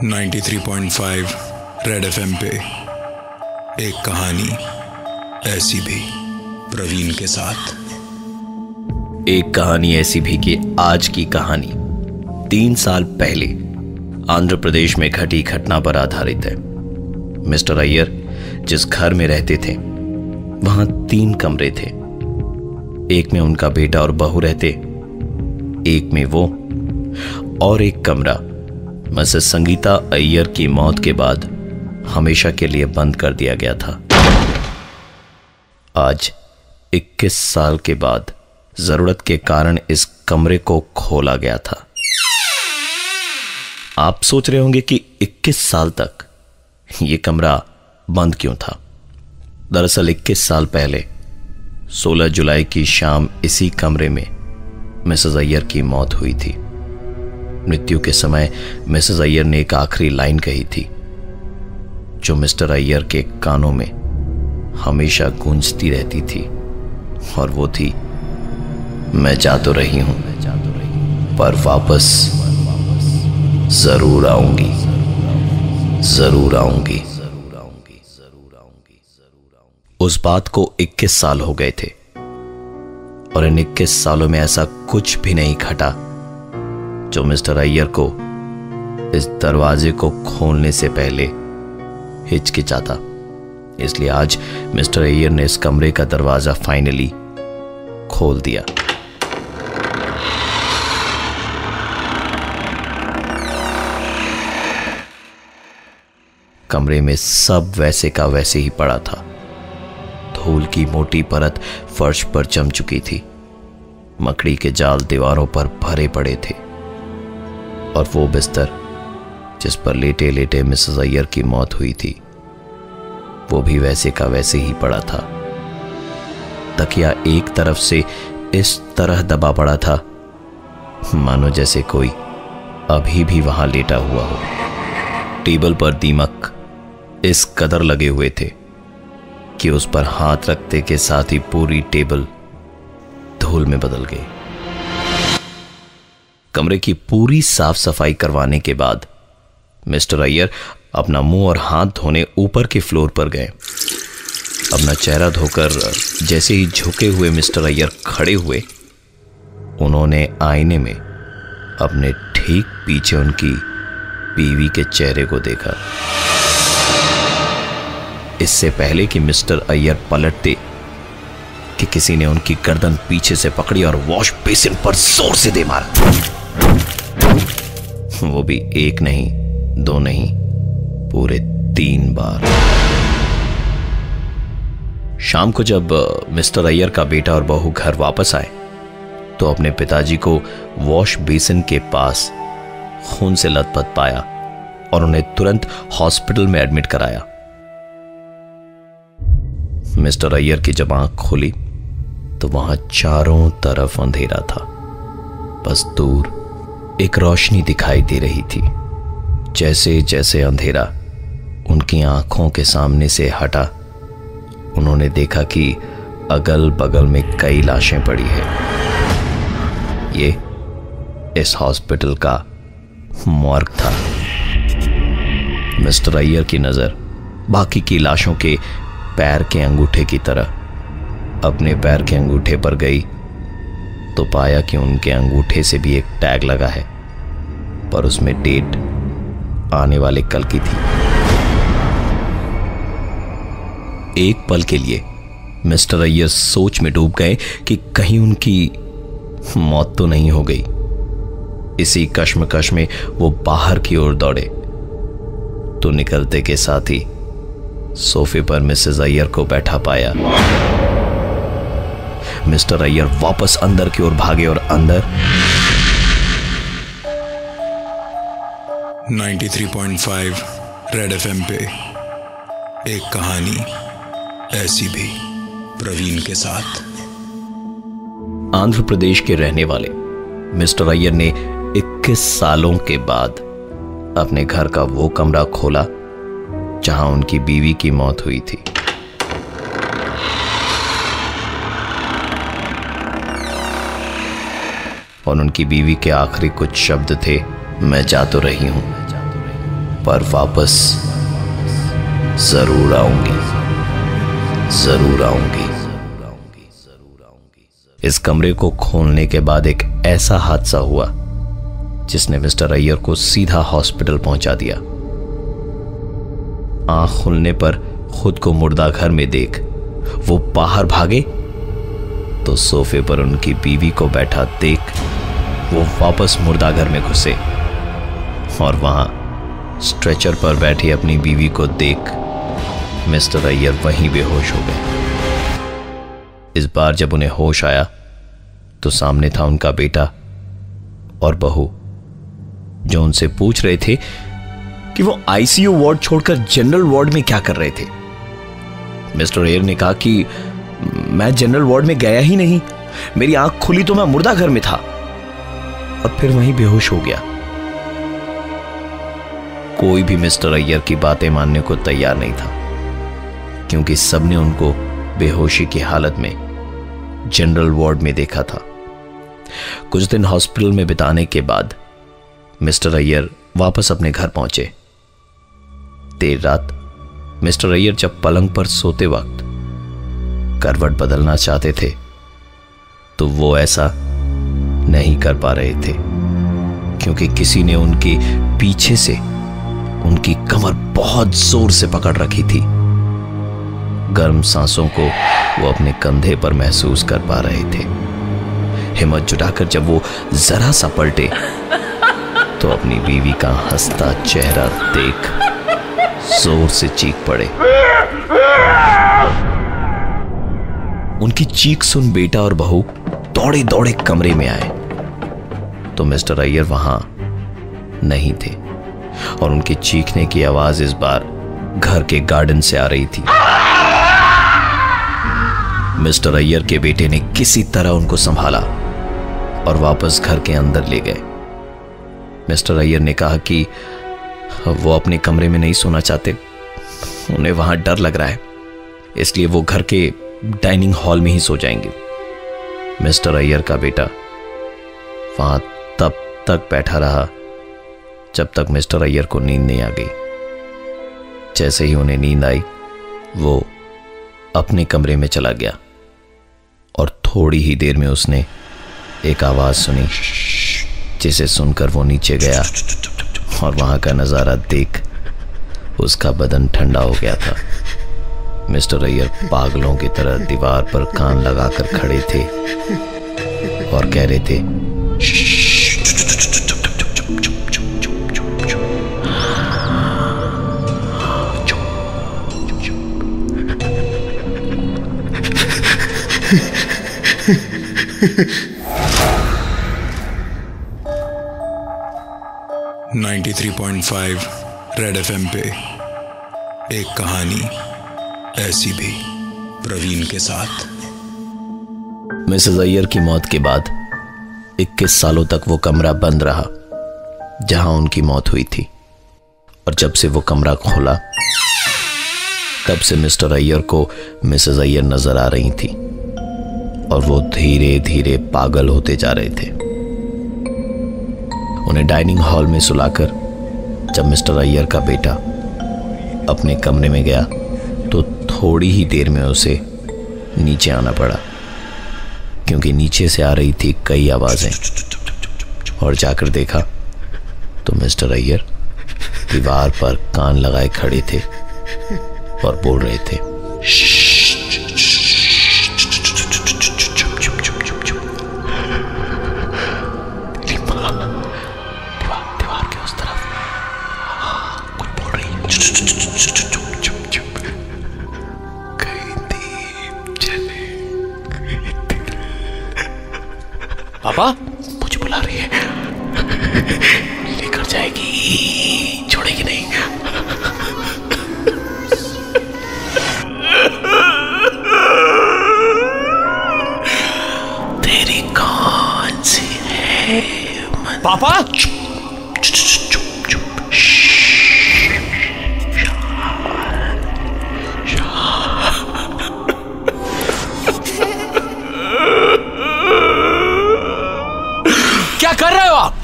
93.5 red FM पे एक कहानी ऐसी भी, प्रवीण के साथ। एक कहानी ऐसी भी कि आज की कहानी 3 साल पहले आंध्र प्रदेश में घटी घटना पर आधारित है। मिस्टर अय्यर जिस घर में रहते थे वहां 3 कमरे थे। एक में उनका बेटा और बहू रहते, एक में वो, और एक कमरा मिसेस संगीता अय्यर की मौत के बाद हमेशा के लिए बंद कर दिया गया था। आज 21 साल के बाद जरूरत के कारण इस कमरे को खोला गया था। आप सोच रहे होंगे कि 21 साल तक यह कमरा बंद क्यों था। दरअसल 21 साल पहले 16 जुलाई की शाम इसी कमरे में मिसेस अय्यर की मौत हुई थी। मृत्यु के समय मिसेस अय्यर ने एक आखिरी लाइन कही थी जो मिस्टर अय्यर के कानों में हमेशा गूंजती रहती थी, और वो थी, मैं जा तो रही हूं पर वापस जरूर आऊंगी, जरूर आऊंगी। उस बात को 21 साल हो गए थे और इन 21 सालों में ऐसा कुछ भी नहीं घटा जो मिस्टर अय्यर को इस दरवाजे को खोलने से पहले हिचकिचाता। इसलिए आज मिस्टर अय्यर ने इस कमरे का दरवाजा फाइनली खोल दिया। कमरे में सब वैसे का वैसे ही पड़ा था। धूल की मोटी परत फर्श पर जम चुकी थी। मकड़ी के जाल दीवारों पर भरे पड़े थे, और वो बिस्तर जिस पर लेटे लेटे मिसेस अय्यर की मौत हुई थी वो भी वैसे का वैसे ही पड़ा था। तकिया एक तरफ से इस तरह दबा पड़ा था मानो जैसे कोई अभी भी वहां लेटा हुआ हो। टेबल पर दीमक इस कदर लगे हुए थे कि उस पर हाथ रखते के साथ ही पूरी टेबल धूल में बदल गई। कमरे की पूरी साफ सफाई करवाने के बाद मिस्टर अय्यर अपना मुंह और हाथ धोने ऊपर के फ्लोर पर गए। अपना चेहरा धोकर जैसे ही झुके हुए मिस्टर अय्यर खड़े हुए, उन्होंने आईने में अपने ठीक पीछे उनकी बीवी के चेहरे को देखा। इससे पहले कि मिस्टर अय्यर पलटते कि किसी ने उनकी गर्दन पीछे से पकड़ी और वॉश बेसिन पर जोर से दे मारा। वो भी 1 नहीं, 2 नहीं, पूरे 3 बार। शाम को जब मिस्टर अय्यर का बेटा और बहू घर वापस आए तो अपने पिताजी को वॉश बेसिन के पास खून से लथपथ पाया और उन्हें तुरंत हॉस्पिटल में एडमिट कराया। मिस्टर अय्यर की जब आंख खुली तो वहां चारों तरफ अंधेरा था। बस दूर एक रोशनी दिखाई दे रही थी। जैसे जैसे अंधेरा उनकी आंखों के सामने से हटा, उन्होंने देखा कि अगल बगल में कई लाशें पड़ी है। ये इस हॉस्पिटल का मॉर्ग था। मिस्टर अय्यर की नजर बाकी की लाशों के पैर के अंगूठे की तरह अपने पैर के अंगूठे पर गई तो पाया कि उनके अंगूठे से भी एक टैग लगा है, पर उसमें डेट आने वाले कल की थी। एक पल के लिए मिस्टर अय्यर सोच में डूब गए कि कहीं उनकी मौत तो नहीं हो गई। इसी कश्मकश में वो बाहर की ओर दौड़े तो निकलते के साथ ही सोफे पर मिसेस अय्यर को बैठा पाया। मिस्टर अय्यर वापस अंदर की ओर भागे और अंदर 93.5 रेड एफएम पे एक कहानी ऐसी भी, प्रवीण के साथ। आंध्र प्रदेश के रहने वाले मिस्टर अय्यर ने 21 सालों के बाद अपने घर का वो कमरा खोला जहां उनकी बीवी की मौत हुई थी। और उनकी बीवी के आखिरी कुछ शब्द थे, मैं जा तो रही हूं, पर वापस जरूर आऊंगी, जरूर आऊंगी। इस कमरे को खोलने के बाद एक ऐसा हादसा हुआ जिसने मिस्टर अय्यर को सीधा हॉस्पिटल पहुंचा दिया। आंख खुलने पर खुद को मुर्दा घर में देख वो बाहर भागे तो सोफे पर उनकी बीवी को बैठा देख वो वापस मुर्दा घर में घुसे और वहां स्ट्रेचर पर बैठी अपनी बीवी को देख मिस्टर अय्यर वहीं बेहोश हो गए। इस बार जब उन्हें होश आया तो सामने था उनका बेटा और बहू, जो उनसे पूछ रहे थे कि वो आईसीयू वार्ड छोड़कर जनरल वार्ड में क्या कर रहे थे। मिस्टर अय्यर ने कहा कि मैं जनरल वार्ड में गया ही नहीं, मेरी आंख खुली तो मैं मुर्दा घर में था, और फिर वहीं बेहोश हो गया। कोई भी मिस्टर अय्यर की बातें मानने को तैयार नहीं था, क्योंकि सबने उनको बेहोशी की हालत में जनरल वार्ड में देखा था। कुछ दिन हॉस्पिटल में बिताने के बाद मिस्टर अय्यर वापस अपने घर पहुंचे। देर रात मिस्टर अय्यर जब पलंग पर सोते वक्त करवट बदलना चाहते थे तो वो ऐसा नहीं कर पा रहे थे, क्योंकि किसी ने उनके पीछे से उनकी कमर बहुत जोर से पकड़ रखी थी। गर्म सांसों को वो अपने कंधे पर महसूस कर पा रहे थे। हिम्मत जुटाकर जब वो जरा सा पलटे तो अपनी बीवी का हंसता चेहरा देख जोर से चीख पड़े। उनकी चीख सुन बेटा और बहू दौड़े दौड़े कमरे में आए तो मिस्टर अय्यर वहां नहीं थे और उनके चीखने की आवाज इस बार घर के गार्डन से आ रही थी। मिस्टर अय्यर के बेटे ने किसी तरह उनको संभाला और वापस घर के अंदर ले गए। मिस्टर अय्यर ने कहा कि वो अपने कमरे में नहीं सोना चाहते, उन्हें वहां डर लग रहा है, इसलिए वो घर के डाइनिंग हॉल में ही सो जाएंगे। मिस्टर अय्यर का बेटा वहां तब तक बैठा रहा जब तक मिस्टर अय्यर को नींद नहीं आ गई। जैसे ही उन्हें नींद आई वो अपने कमरे में चला गया और थोड़ी ही देर में उसने एक आवाज सुनी, जिसे सुनकर वो नीचे गया और वहां का नजारा देख उसका बदन ठंडा हो गया था। मिस्टर अय्यर पागलों की तरह दीवार पर कान लगाकर खड़े थे और कह रहे थे, .5 रेड एफएम पे एक कहानी ऐसी भी, प्रवीण के साथ। मिसेस अय्यर की मौत के बाद 21 सालों तक वो कमरा बंद रहा जहां उनकी मौत हुई थी, और जब से वो कमरा खोला तब से मिस्टर अय्यर को मिसेस अय्यर नजर आ रही थी और वो धीरे धीरे पागल होते जा रहे थे। उन्हें डाइनिंग हॉल में सुलाकर जब मिस्टर अय्यर का बेटा अपने कमरे में गया तो थोड़ी ही देर में उसे नीचे आना पड़ा, क्योंकि नीचे से आ रही थी कई आवाजें, और जाकर देखा तो मिस्टर अय्यर दीवार पर कान लगाए खड़े थे और बोल रहे थे, दीवार के उस तरफ कुछ बोल रही है, पापा मुझे बुला रही है, लेकर जाएगी, छोड़ेगी नहीं। तेरी कौन सी है पापा? क्या कर रहे हो आप?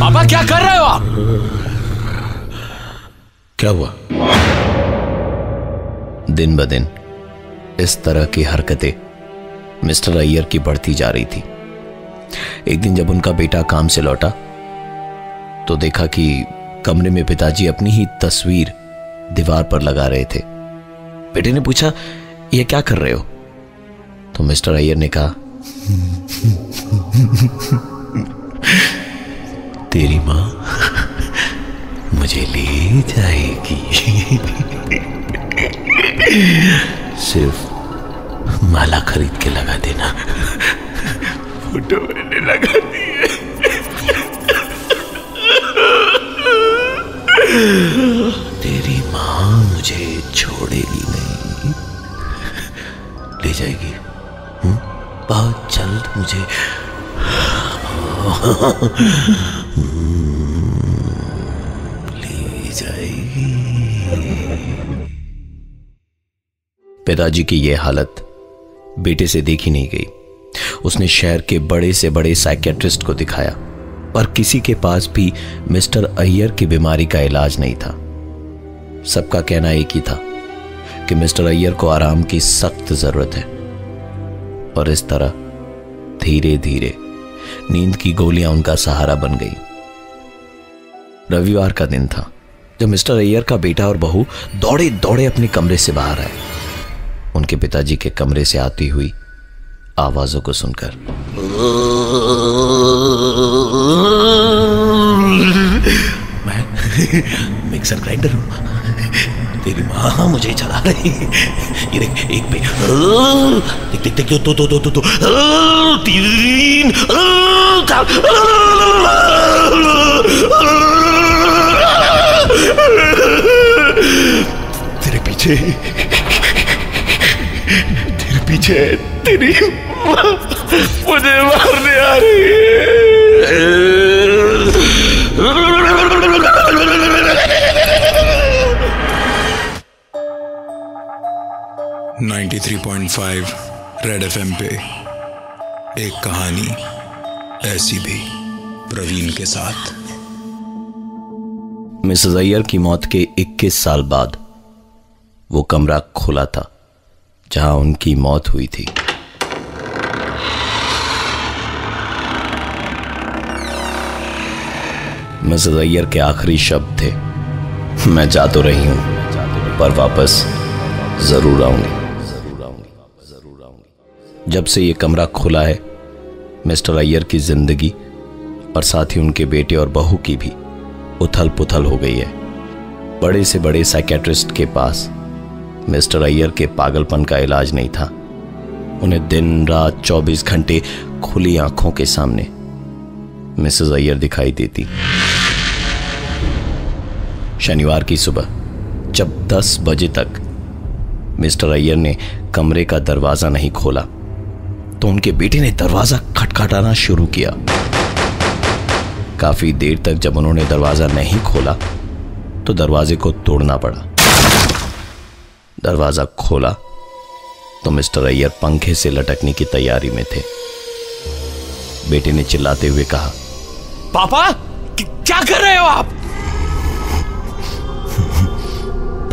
पापा क्या कर रहे हो आप? क्या हुआ? दिन ब दिन इस तरह की हरकतें मिस्टर अय्यर की बढ़ती जा रही थी। एक दिन जब उनका बेटा काम से लौटा तो देखा कि कमरे में पिताजी अपनी ही तस्वीर दीवार पर लगा रहे थे। बेटे ने पूछा, यह क्या कर रहे हो? तो मिस्टर अय्यर ने कहा, तेरी मां मुझे ले जाएगी, सिर्फ माला खरीद के लगा देना। फोटो मैंने लगा दी है। तेरी मां मुझे छोड़ेगी नहीं, ले जाएगी बहुत जल्द मुझे। ले जाएगी। पिताजी की यह हालत बेटे से देखी नहीं गई। उसने शहर के बड़े से बड़े साइकियाट्रिस्ट को दिखाया, पर किसी के पास भी मिस्टर अय्यर की बीमारी का इलाज नहीं था। सबका कहना एक ही था कि मिस्टर अय्यर को आराम की सख्त जरूरत है। और इस तरह धीरे धीरे नींद की गोलियां उनका सहारा बन गई। रविवार का दिन था जब मिस्टर अय्यर का बेटा और बहू दौड़े दौड़े अपने कमरे से बाहर आए। उनके पिताजी के कमरे से आती हुई आवाजों को सुनकर मैं मिक्सर ग्राइंडर हूं, तेरी मां मुझे चला रही है। ये देख, एक पे देख देख देख, तो 3 तेरे पीछे तेरी मुझे मारने आ रही है। 93.5 रेड एफएम पे एक कहानी ऐसी भी, प्रवीण के साथ। मिसेस अय्यर की मौत के 21 साल बाद वो कमरा खुला था जहां उनकी मौत हुई थी। मिसेस अय्यर के आखिरी शब्द थे, मैं जा तो रही हूं पर वापस जरूर आऊंगी। जब से ये कमरा खुला है, मिस्टर अय्यर की जिंदगी और साथ ही उनके बेटे और बहू की भी उथल पुथल हो गई है। बड़े से बड़े साइकियाट्रिस्ट के पास मिस्टर अय्यर के पागलपन का इलाज नहीं था। उन्हें दिन रात 24 घंटे खुली आंखों के सामने मिसेस अय्यर दिखाई देती। शनिवार की सुबह जब 10 बजे तक मिस्टर अय्यर ने कमरे का दरवाजा नहीं खोला तो उनके बेटे ने दरवाजा खटखटाना शुरू किया। काफी देर तक जब उन्होंने दरवाजा नहीं खोला तो दरवाजे को तोड़ना पड़ा। दरवाजा खोला तो मिस्टर अय्यर पंखे से लटकने की तैयारी में थे। बेटे ने चिल्लाते हुए कहा, पापा क्या कर रहे हो आप?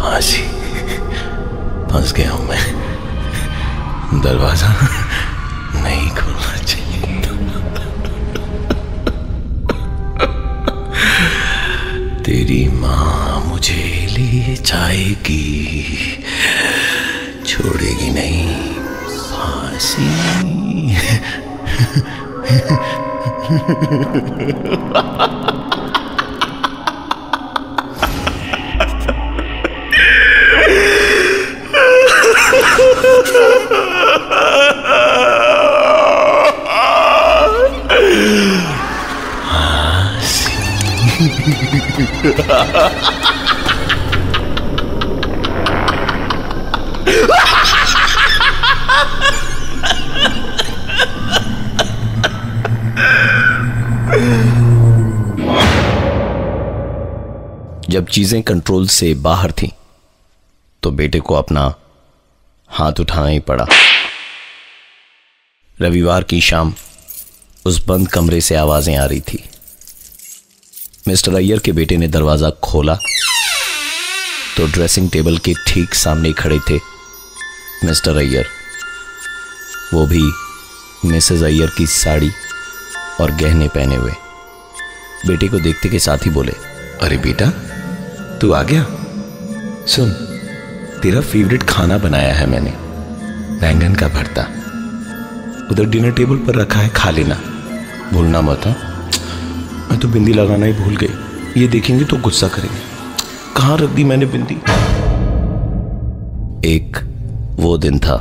फांसी, फंस गया हूं मैं। दरवाजा नहीं खोलना चाहिए था। तेरी मां मुझे ले जाएगी, छोड़ेगी नहीं। फांसी। जब चीजें कंट्रोल से बाहर थीं, तो बेटे को अपना हाथ उठाना ही पड़ा। रविवार की शाम उस बंद कमरे से आवाजें आ रही थी। मिस्टर अय्यर के बेटे ने दरवाजा खोला तो ड्रेसिंग टेबल के ठीक सामने खड़े थे मिस्टर अय्यर, वो भी मिसेस अय्यर की साड़ी और गहने पहने हुए। बेटे को देखते के साथ ही बोले, अरे बेटा, तू आ गया। सुन, तेरा फेवरेट खाना बनाया है मैंने, बैंगन का भरता। उधर डिनर टेबल पर रखा है, खा लेना, भूलना मत। मैं तो बिंदी लगाना ही भूल गई, ये देखेंगे तो गुस्सा करेंगे। कहाँ रख दी मैंने बिंदी? एक वो दिन था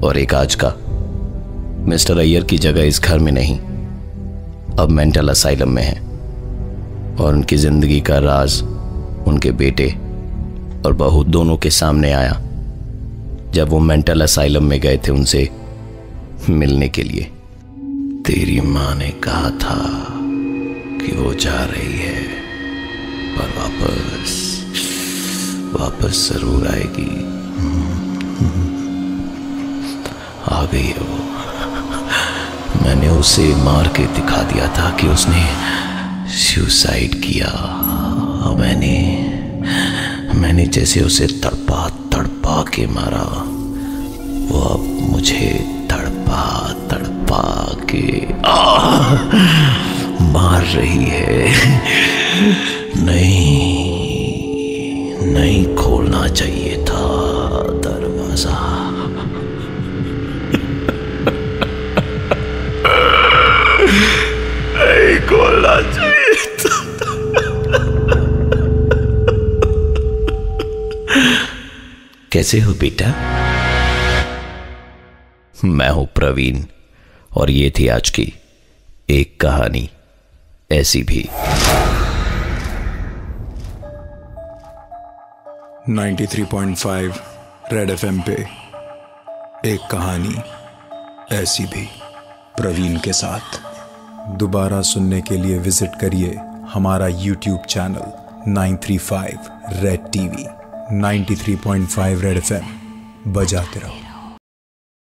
और एक आज का। मिस्टर अय्यर की जगह इस घर में नहीं, अब मेंटल असाइलम में है और उनकी जिंदगी का राज उनके बेटे और बहू दोनों के सामने आया जब वो मेंटल असाइलम में गए थे उनसे मिलने के लिए। तेरी मां ने कहा था कि वो जा रही है, पर वापस जरूर आएगी। आ गई है वो। मैंने उसे मार के दिखा दिया था कि उसने सुसाइड किया। मैंने जैसे उसे तड़पा तड़पा के मारा, वो अब मुझे तड़पा के मार रही है। नहीं खोलना चाहिए था दरवाजा। नहीं खोलना चाहिए था। कैसे हो बेटा? मैं हूं प्रवीण और ये थी आज की एक कहानी ऐसी भी। 93.5 रेड एफएम पे एक कहानी ऐसी भी, प्रवीण के साथ। दोबारा सुनने के लिए विजिट करिए हमारा YouTube channel 935 red TV. 93.5 red FM, बजाते रहो।